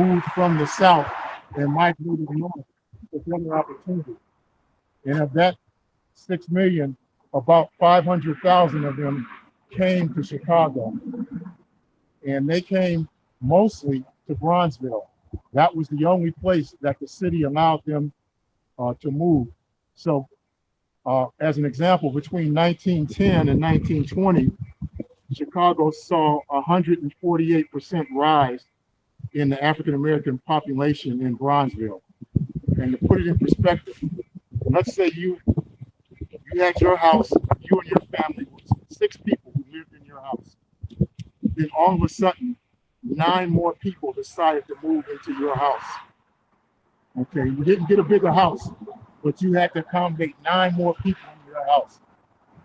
moved from the south and migrated north for better opportunity. And of that 6 million, about 500,000 of them came to Chicago. And they came mostly to Bronzeville. That was the only place that the city allowed them to move. So as an example, between 1910 and 1920, Chicago saw a 148% rise in the African-American population in Bronzeville. And to put it in perspective, let's say you had your house, you and your family, 6 people who lived in your house. Then all of a sudden, 9 more people decided to move into your house. Okay, you didn't get a bigger house, but you had to accommodate 9 more people in your house.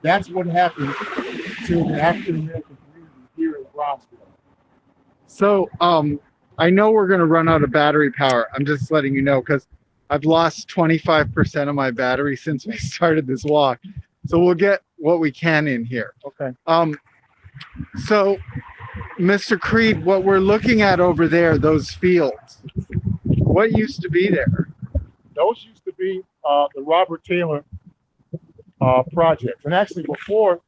That's what happened to the African American community here in Bronzeville. So I know we're going to run out of battery power. I'm just letting you know because I've lost 25% of my battery since we started this walk. So we'll get what we can in here. Okay. So, Mr. Creed, what we're looking at over there, those fields, what used to be there? Those used to be the Robert Taylor projects. And actually before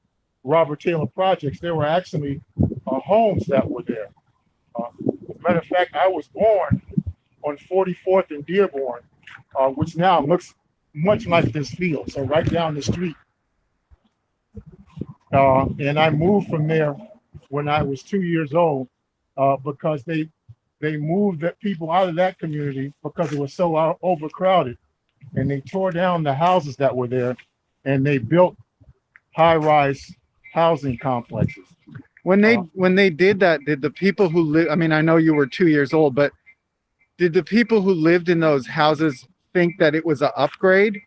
Robert Taylor projects, there were actually homes that were there. As a matter of fact, I was born on 44th and Dearborn, which now looks much like this field. So right down the street. And I moved from there when I was 2 years old because they moved the people out of that community because it was so overcrowded. And they tore down the houses that were there and they built high-rise housing complexes. When they did that, did the people who live, I mean, I know you were 2 years old, but did the people who lived in those houses think that it was an upgrade?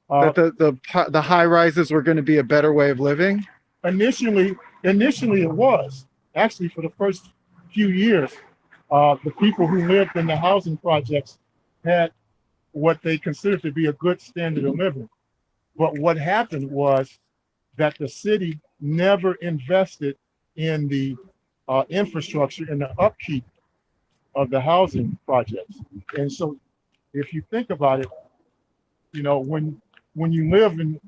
That the high rises were going to be a better way of living? Initially it was. Actually, for the first few years, the people who lived in the housing projects had what they considered to be a good standard of living. But what happened was that the city never invested in the infrastructure and the upkeep of the housing projects. And so if you think about it, you know, when you live in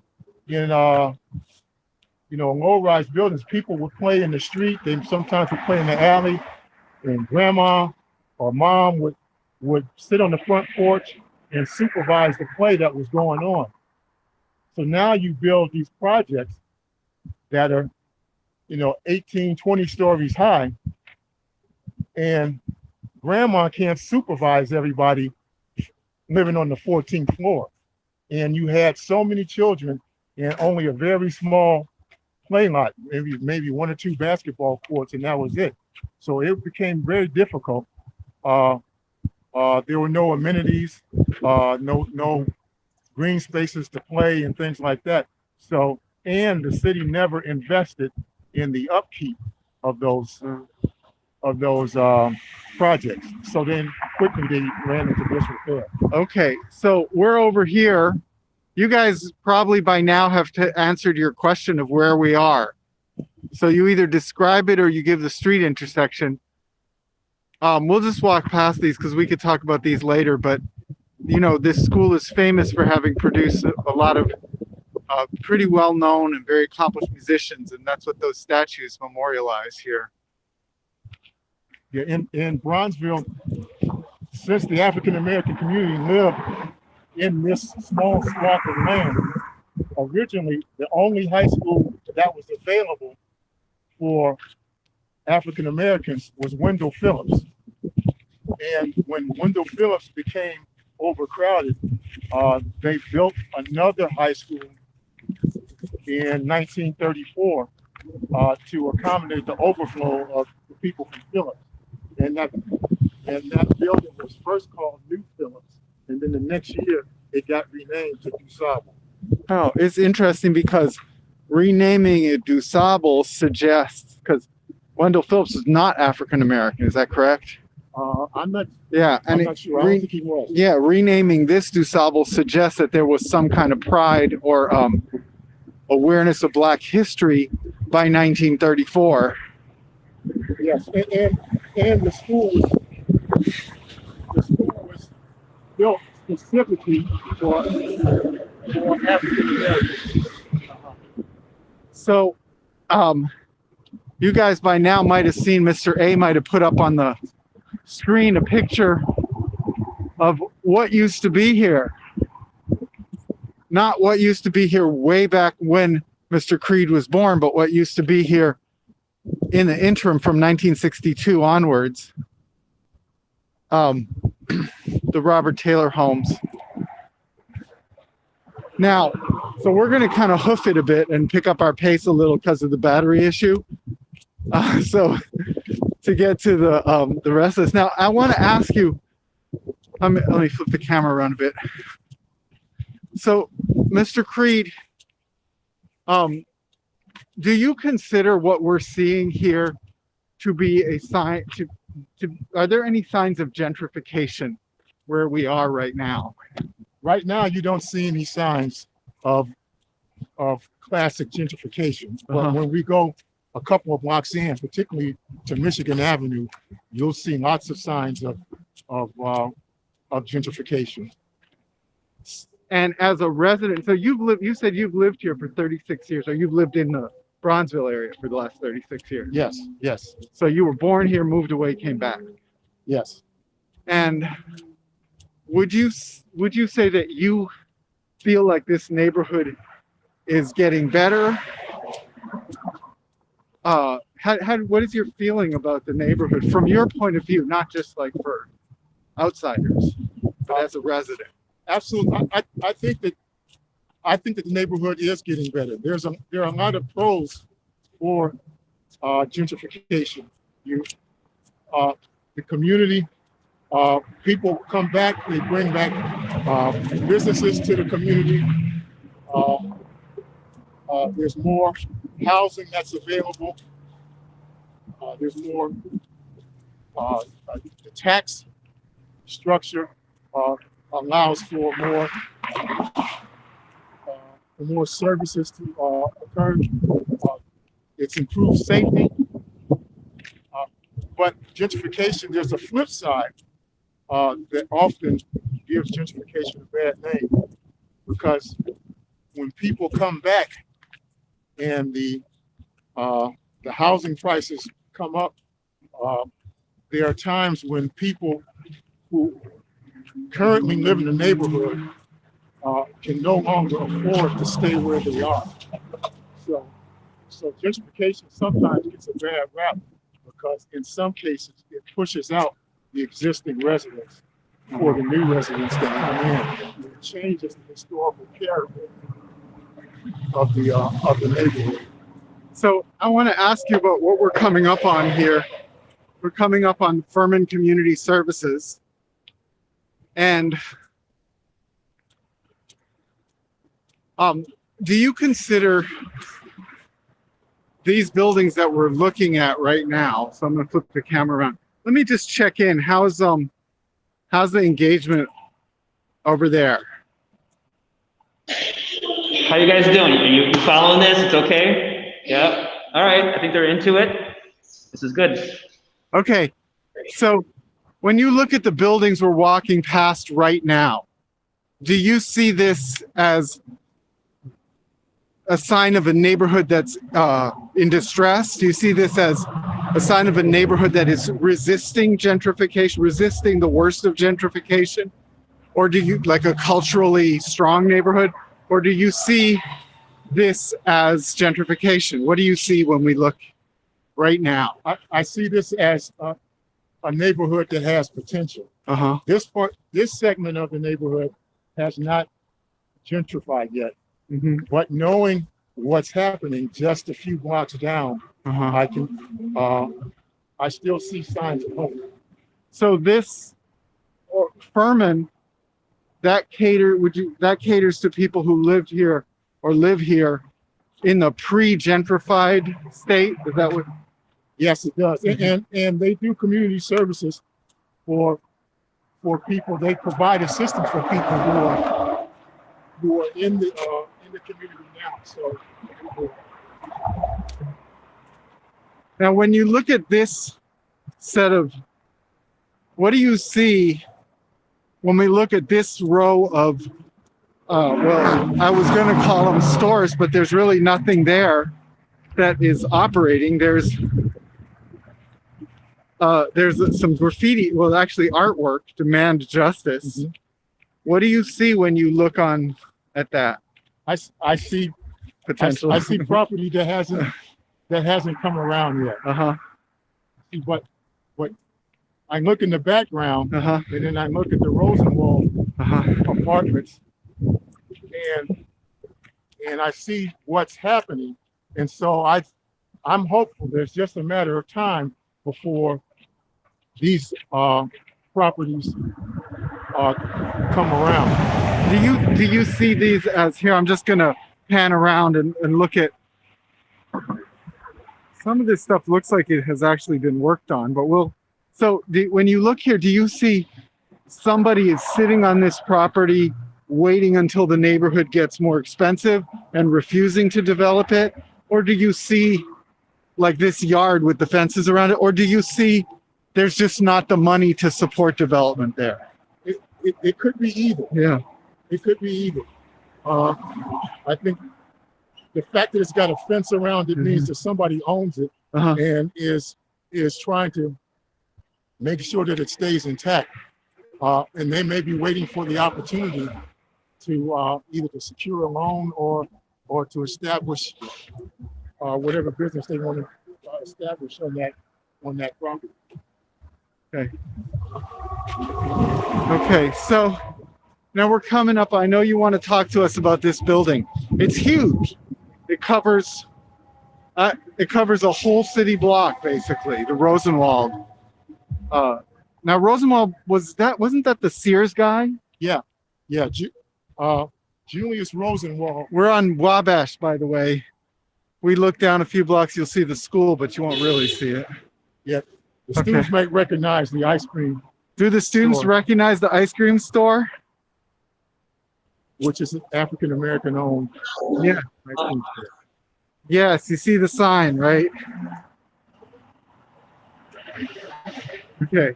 low-rise buildings, people would play in the street. They sometimes would play in the alley, and grandma or mom would sit on the front porch and supervise the play that was going on. So now you build these projects that are, 18, 20 stories high, and grandma can't supervise everybody living on the 14th floor. And you had so many children and only a very small play lot, maybe 1 or 2 basketball courts, and that was it. So it became very difficult. There were no amenities, no green spaces to play and things like that. So, and the city never invested in the upkeep of those projects. So then quickly they ran into disrepair. Okay, so we're over here. You guys probably by now have answered your question of where we are. So you either describe it or you give the street intersection. We'll just walk past these because we could talk about these later, but this school is famous for having produced a lot of pretty well-known and very accomplished musicians, and that's what those statues memorialize here. Yeah, in Bronzeville, since the African-American community lived in this small swath of land, originally the only high school that was available for African-Americans was Wendell Phillips. And when Wendell Phillips became overcrowded, they built another high school in 1934 to accommodate the overflow of the people from Phillips. And that building was first called New Phillips, and then the next year it got renamed to DuSable. Oh, it's interesting because renaming it DuSable suggests, because Wendell Phillips is not African American, is that correct? I'm not. Yeah, and I'm not sure. I don't think he was. Yeah, renaming this DuSable suggests that there was some kind of pride or awareness of Black history by 1934. Yes, and the school was built specifically for African Americans. So, you guys by now might have seen Mr. A might have put up on the screen a picture of what used to be here. Not what used to be here way back when Mr. Creed was born, but what used to be here in the interim from 1962 onwards. The Robert Taylor homes. Now, so we're going to kind of hoof it a bit and pick up our pace a little because of the battery issue. So to get to the rest of this. Now, I want to ask you, let me flip the camera around a bit. So, Mr. Creed, do you consider what we're seeing here to be a sign are there any signs of gentrification where we are right now? Right now, you don't see any signs of classic gentrification. But when we go a couple of blocks in, particularly to Michigan Avenue, you'll see lots of signs of gentrification. And as a resident, so you said you've lived here for 36 years, or you've lived in the Bronzeville area for the last 36 years. Yes, yes, So you were born here, moved away, came back. yes. And would you say that you feel like this neighborhood is getting better? What is your feeling about the neighborhood from your point of view, not just like for outsiders, but as a resident? Absolutely. I think that the neighborhood is getting better. There are a lot of pros for gentrification. The community, people come back, they bring back businesses to the community. There's more housing that's available. There's more, the tax structure allows for more services to occur. It's improved safety. But gentrification, there's a flip side that often gives gentrification a bad name, because when people come back and the housing prices come up, there are times when people who currently live in the neighborhood can no longer afford to stay where they are. So gentrification sometimes gets a bad rap, because in some cases it pushes out the existing residents for the new residents that come in. It changes the historical character of the neighborhood. So I want to ask you about what we're coming up on here. We're coming up on Furman Community Services. And do you consider these buildings that we're looking at right now? So I'm going to flip the camera around. Let me just check in. How's the engagement over there? How you guys doing? Are you following this? It's okay? Yeah. All right. I think they're into it. This is good. Okay. So when you look at the buildings we're walking past right now, do you see this as a sign of a neighborhood that's in distress? Do you see this as a sign of a neighborhood that is resisting gentrification, resisting the worst of gentrification? Or do you, like a culturally strong neighborhood? Or do you see this as gentrification? What do you see when we look right now? I see this as a neighborhood that has potential. This segment of the neighborhood has not gentrified yet. But knowing what's happening just a few blocks down, I still see signs of hope. So this Furman, that caters to people who lived here or live here in the pre-gentrified state? Is that what? Yes, it does. And they do community services for people. They provide assistance for people who are in the community now. So now, when you look at this set of, what do you see when we look at this row of, well, I was going to call them stores, but there's really nothing there that is operating. There's some graffiti, well, actually artwork, Demand Justice. Mhm. What do you see when you look on at that I see potential? I see property that hasn't come around yet. Uh-huh. But I look in the background, Uh-huh. and then I look at the Rosenwald Uh-huh. apartments, and I see what's happening, and so I'm hopeful there's just a matter of time before these properties come around. Do you see these as, here, I'm just gonna pan around and look at some of this stuff. Looks like it has actually been worked on, but when you look here, do you see somebody is sitting on this property waiting until the neighborhood gets more expensive and refusing to develop it? Or do you see like this yard with the fences around it? Or do you see there's just not the money to support development there? It could be either. Yeah. It could be either. I think the fact that it's got a fence around it means that somebody owns it Uh-huh. and is trying to make sure that it stays intact. And they may be waiting for the opportunity to either to secure a loan or to establish whatever business they want to establish on that property. Okay. Okay, so now we're coming up. I know you want to talk to us about this building. It's huge. It covers a whole city block, basically, the Rosenwald. Now Rosenwald, wasn't that the Sears guy? Yeah, Julius Rosenwald. We're on Wabash, by the way. We look down a few blocks, you'll see the school, but you won't really see it. Yeah, the students might recognize the ice cream. Do the students store, recognize the ice cream store? which is African American owned. Yeah. Ice cream store. Yes, you see the sign, right? Okay.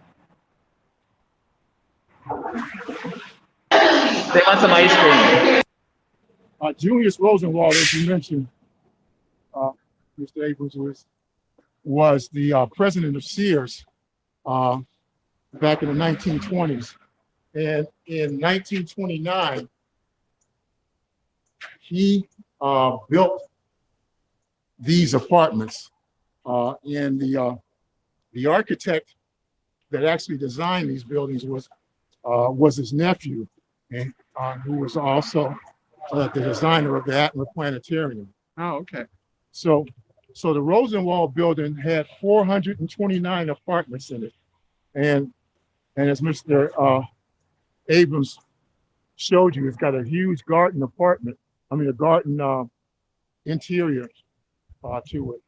They want some ice cream. Julius Rosenwald, as you mentioned, Mr. Abrams was the president of Sears back in the 1920s. And in 1929, he built these apartments. And the architect that actually designed these buildings was his nephew, and who was also the designer of the Atlas Planetarium. Oh, okay. So the Rosenwald building had 429 apartments in it. And as Mr. Abrams showed you, it's got a huge garden interior to it.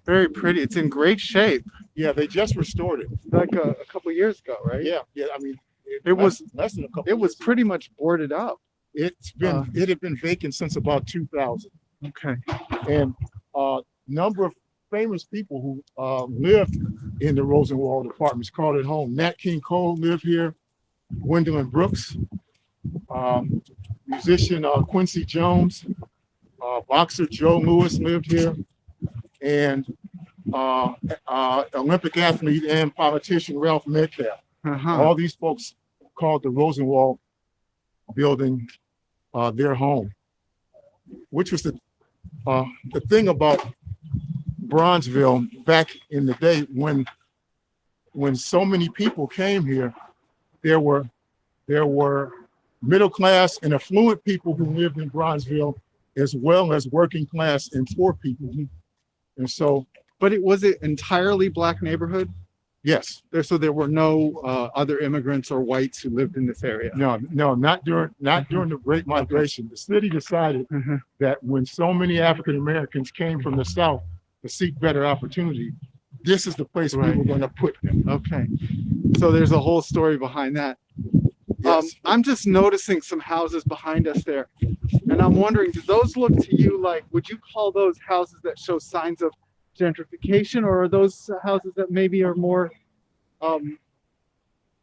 Very pretty. It's in great shape. Yeah, they just restored it. Like a couple years ago, right? Yeah. I mean, It was less than a couple. It was years ago. pretty much boarded up. It had been vacant since about 2000. Okay. And number of famous people who lived in the Rosenwald apartments called it home. Nat King Cole lived here. Gwendolyn Brooks, musician Quincy Jones, boxer Joe Louis lived here, and Olympic athlete and politician Ralph Metcalf. Uh-huh. All these folks called the Rosenwald building their home, which was the thing about Bronzeville back in the day when so many people came here. There were middle class and affluent people who lived in Bronzeville, as well as working class and poor people. And so, But was it entirely black neighborhood? yes, So there were no other immigrants or whites who lived in this area. no, not during the Great Migration. The city decided Mhm. that when so many African Americans came from the South to seek better opportunity, this is the place we were going to put them. Okay. So there's a whole story behind that. Yes. I'm just noticing some houses behind us there. And I'm wondering, do those look to you like, would you call those houses that show signs of gentrification, or are those houses that maybe are more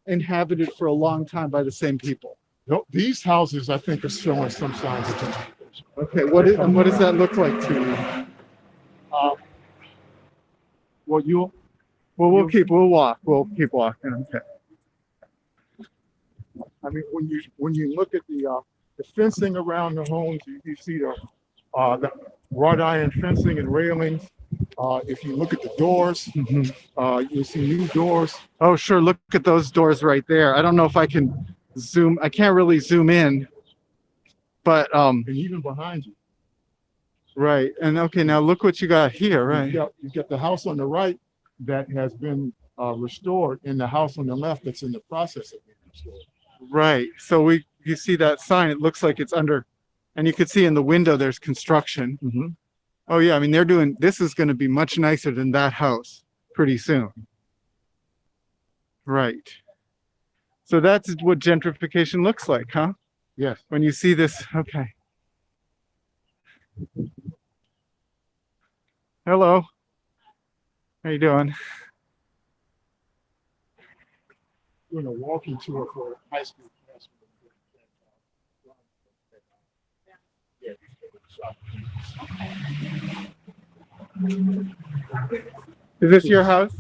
inhabited for a long time by the same people? No, these houses, I think, are showing some signs of gentrification. Okay, what does that look like to you? Well, Well, we'll keep walking. Okay. I mean, when you look at the fencing around the homes, you see the wrought iron fencing and railings. If you look at the doors, you see new doors. Oh, sure. Look at those doors right there. I don't know if I can zoom. I can't really zoom in, but And even behind you, right. And okay, now look what you got here, right? you got the house on the right that has been restored, and the house on the left that's in the process of being restored. Right. So you see that sign, it looks like it's under, and you can see in the window there's construction. Oh yeah, I mean this is going to be much nicer than that house pretty soon. Right. So that's what gentrification looks like, huh? Yes. When you see this, okay. Hello. How you doing? Doing a walking tour for high school class. Is this your house?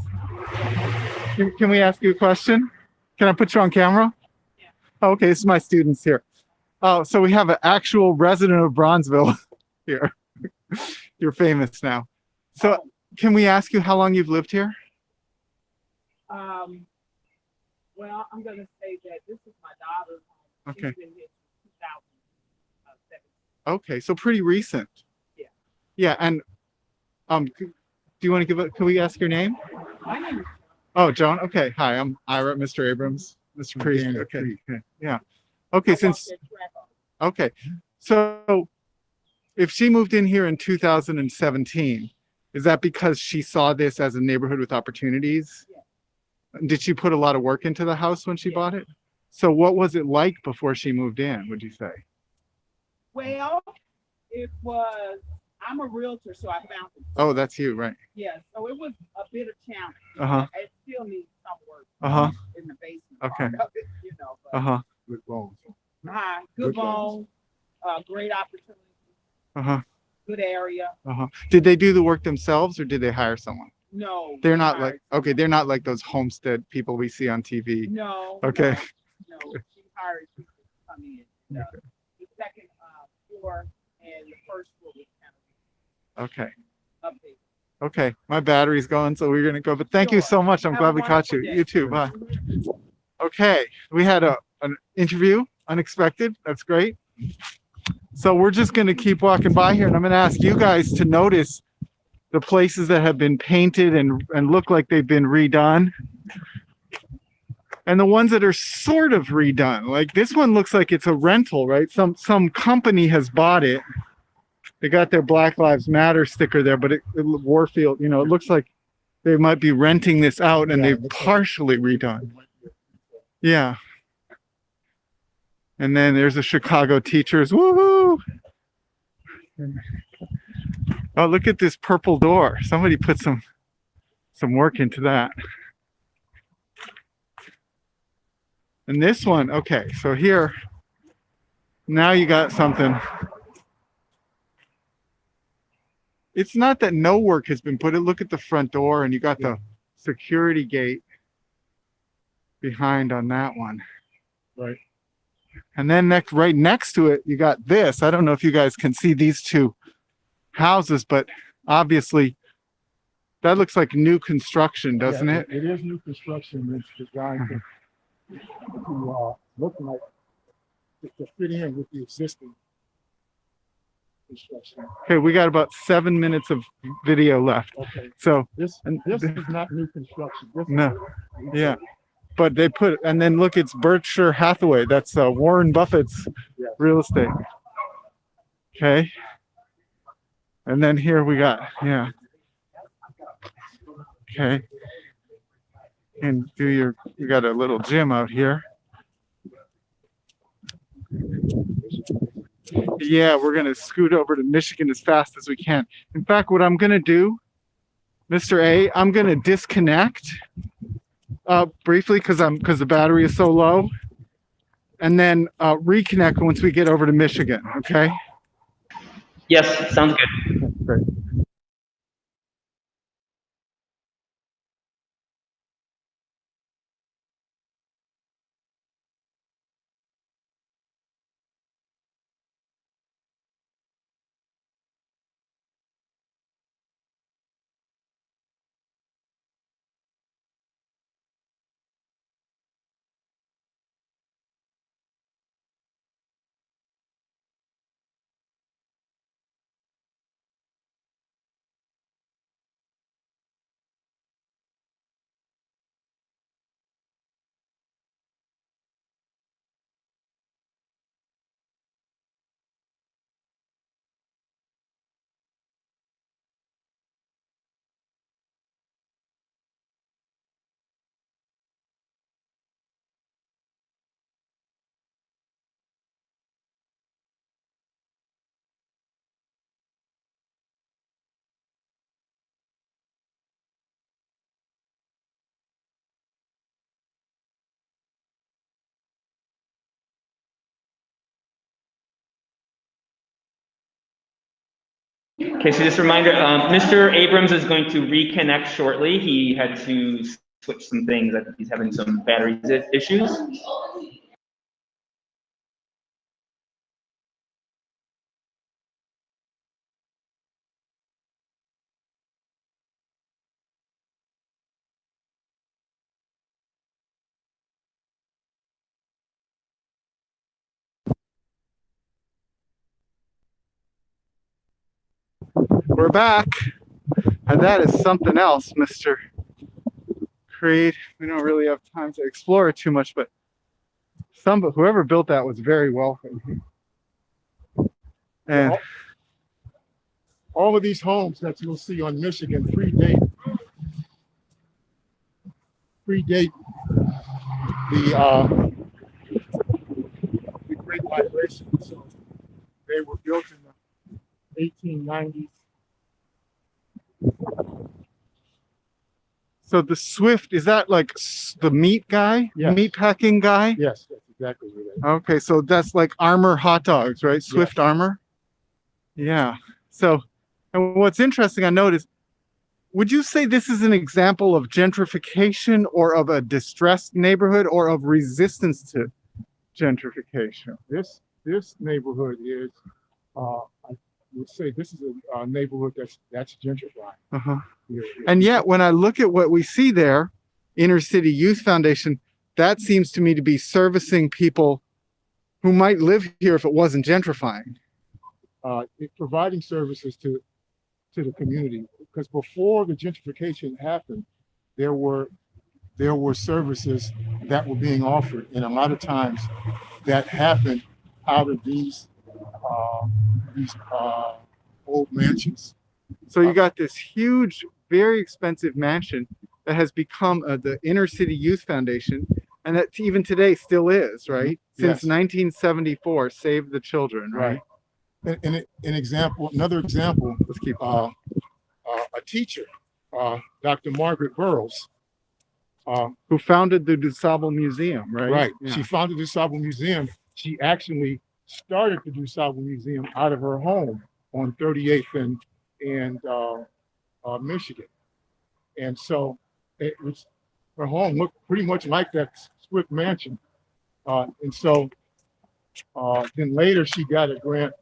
Can we ask you a question? Can I put you on camera? Yeah. Oh, okay, this is my students here. Oh, so we have an actual resident of Bronzeville here. You're famous now. So can we ask you how long you've lived here? Well, I'm going to say that this is my daughter's home. Okay. She's been here since 2007. Okay, so pretty recent. Yeah. Yeah, and do you want to give can we ask your name? My name is Oh, Joan. Okay. Hi, I'm Ira, Mr. Abrams, Mr. Priest. Daniel Okay. Priest. Okay. Yeah. Okay, okay. So if she moved in here in 2017, is that because she saw this as a neighborhood with opportunities? Yeah. Did she put a lot of work into the house when she bought it? So what was it like before she moved in, would you say? Well, it was, I'm a realtor, so I found it. Oh, that's you, right? Yeah, so it was a bit of challenge. Uh-huh. It still needs some work Uh-huh. in the basement Okay. part of it, but Uh-huh. Good bones. good bone, great opportunity, Uh-huh. good area. Uh-huh. Did they do the work themselves or did they hire someone? No. They're not hired like, okay, they're not like those homestead people we see on TV. No. Okay. No, she hired people to come in. The second floor and the first floor was kind Okay. of updated. Okay. My battery's going, so we're gonna go. But thank you Sure. so much. I'm Have glad a we caught you. wonderful day. You too. Bye. Okay. We had an interview, unexpected. That's great. So we're just gonna keep walking by here, and I'm gonna ask you guys to notice the places that have been painted and look like they've been redone. And the ones that are sort of redone, like this one looks like it's a rental, right? Some company has bought it. They got their Black Lives Matter sticker there, but Warfield, it looks like they might be renting this out and they've partially redone. Yeah. And then there's the Chicago teachers. Woohoo! Oh, look at this purple door. Somebody put some work into that. And this one, okay, so here, now you got something. It's not that no work has been put in. Look at the front door, and you got the security gate behind on that one. Right. And then right next to it, you got this. I don't know if you guys can see these two houses, but obviously that looks like new construction, doesn't Yeah, it? It is new construction. It's designed to look like to fit in with the existing construction. Okay, we got about 7 minutes of video left. Okay. So This is not new construction. This No. is, yeah, but they put, and then look, it's Berkshire Hathaway. That's Warren Buffett's Yes. real estate. Okay. And then here we got, yeah. Okay. And you got a little gym out here. Yeah, we're gonna scoot over to Michigan as fast as we can. In fact, what I'm gonna do, Mr. A, I'm gonna disconnect briefly because the battery is so low, and then reconnect once we get over to Michigan. Okay. Yes, sounds good. Great. Okay, so just a reminder, Mr. Abrams is going to reconnect shortly. He had to switch some things. I think he's having some battery issues. We're back, and that is something else, Mr. Creed. We don't really have time to explore it too much, but whoever built that was very wealthy. And all of these homes that you'll see on Michigan predate the Great Migration. So they were built in the 1890s. so the Swift, is that like the meat guy? Yes. Meat packing guy? Yes, that's exactly what it is. Okay, so that's like Armor hot dogs, right? Swift Yes. Armor? Yeah. So, and what's interesting, I noticed, would you say this is an example of gentrification or of a distressed neighborhood or of resistance to gentrification? This neighborhood is, I would say, this is a neighborhood that's gentrifying. Uh-huh. Yeah. And yet, when I look at what we see there, Inner City Youth Foundation, that seems to me to be servicing people who might live here if it wasn't gentrifying. Providing services to the community, because before the gentrification happened, there were services that were being offered, and a lot of times that happened out of these old mansions. So you got this huge, very expensive mansion that has become the Inner City Youth Foundation, and that even today still is, right? Since Yes. 1974, Save the Children, right? Another example, Let's keep a teacher, Dr. Margaret Burroughs, who founded the DuSable Museum, right? right? Yeah. She founded the DuSable Museum. She actually started the DuSable Museum out of her home on 38th and Michigan, and so it was, her home looked pretty much like that Swift mansion, and so then later she got a grant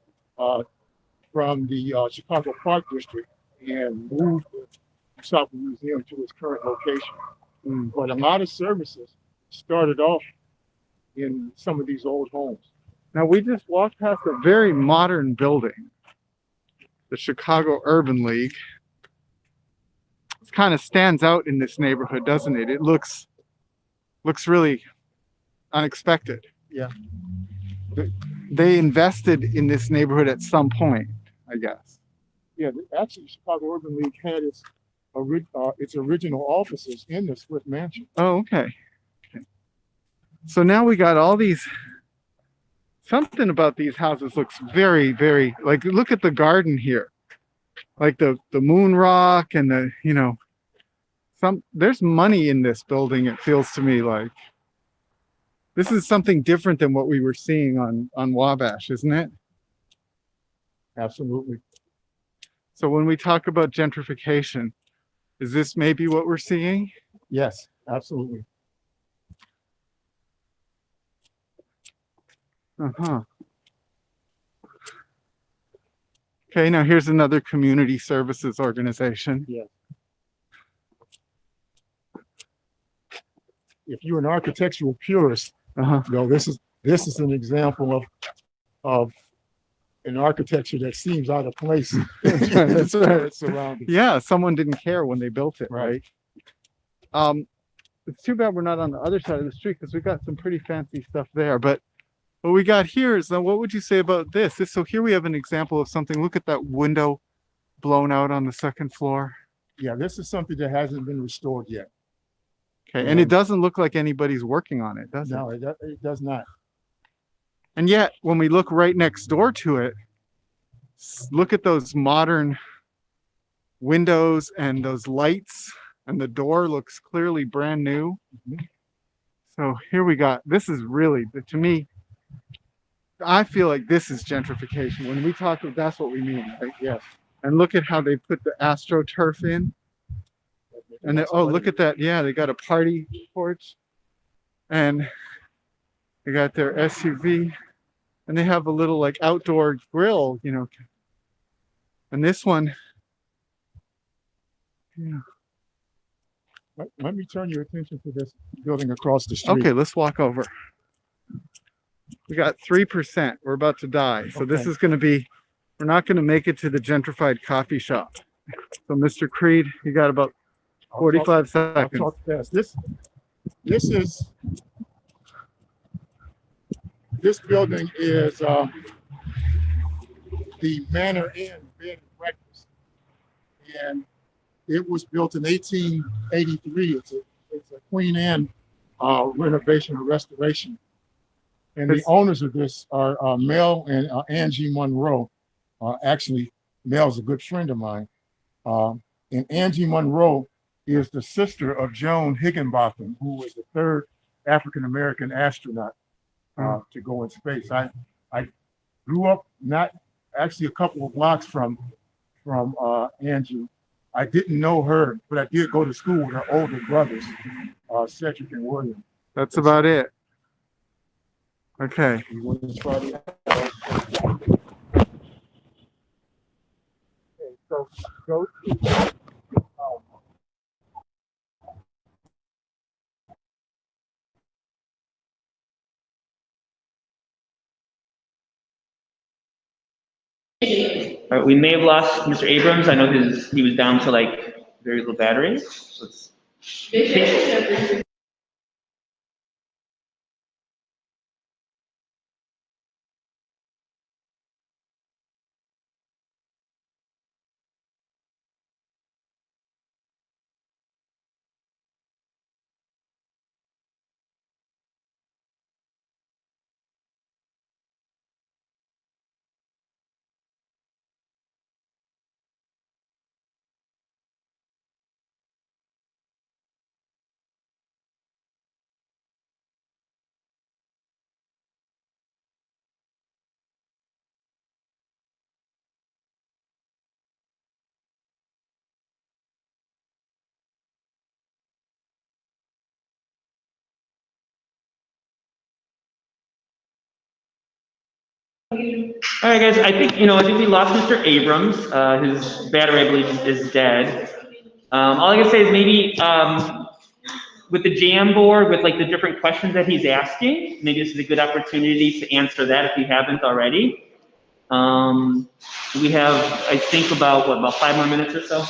from the Chicago Park District and moved the DuSable Museum to its current location. But a lot of services started off in some of these old homes. Now we just walked past a very modern building, the Chicago Urban League. It kind of stands out in this neighborhood, doesn't it? It looks really unexpected. Yeah. They invested in this neighborhood at some point, I guess. Yeah, actually, Chicago Urban League had its original offices in the Swift Mansion. Oh, okay. So now we got all these. Something about these houses looks very, very, like, look at the garden here, like the moon rock and the, there's money in this building. It feels to me like this is something different than what we were seeing on Wabash, isn't it? Absolutely. So when we talk about gentrification, is this maybe what we're seeing? Yes, absolutely. Uh-huh. Okay, now here's another community services organization. Yes. If you're an architectural purist, Uh-huh. you know, this is an example of an architecture that seems out of place. That's right. Surrounding. Yeah, someone didn't care when they built it, Right. right? It's too bad we're not on the other side of the street because we got some pretty fancy stuff there. But what we got here is, what would you say about this? So here we have an example of something. Look at that window blown out on the second floor. Yeah, this is something that hasn't been restored yet. Okay, and it doesn't look like anybody's working on it, does it? No, it does not. And yet, when we look right next door to it, look at those modern windows and those lights, and the door looks clearly brand new. Mhm. So here we got, this is really, to me, I feel like this is gentrification. When we talk, that's what we mean, right? Yes. And look at how they put the AstroTurf in. And oh, look at that. Yeah, they got a party porch. And they got their SUV. And they have a little like outdoor grill, you know. And this one, yeah. Let me turn your attention to this building across the street. Okay, let's walk over. We got 3%. We're about to die. So this Okay. is going to be, we're not going to make it to the gentrified coffee shop. So Mr. Creed, you got about 45 I'll seconds. talk fast. This building is the Manor Inn Bed and Breakfast, and it was built in 1883. It's a Queen Anne renovation or restoration, and the owners of this are Mel and Angie Monroe. Actually, Mel's a good friend of mine, and Angie Monroe is the sister of Joan Higginbotham, who was the third African-American astronaut to go in space. I grew up not actually a couple of blocks from Angie. I didn't know her, but I did go to school with her older brothers, Cedric and William. That's about it. Okay. Okay, so go to All right, we may have lost Mr. Abrams. I know he was down to like very little battery. So let's All right, guys. I think we lost Mr. Abrams. His battery, I believe, is dead. All I can say is maybe with the Jamboard, with like the different questions that he's asking, maybe this is a good opportunity to answer that if you haven't already. We have, I think, about 5 more minutes or so.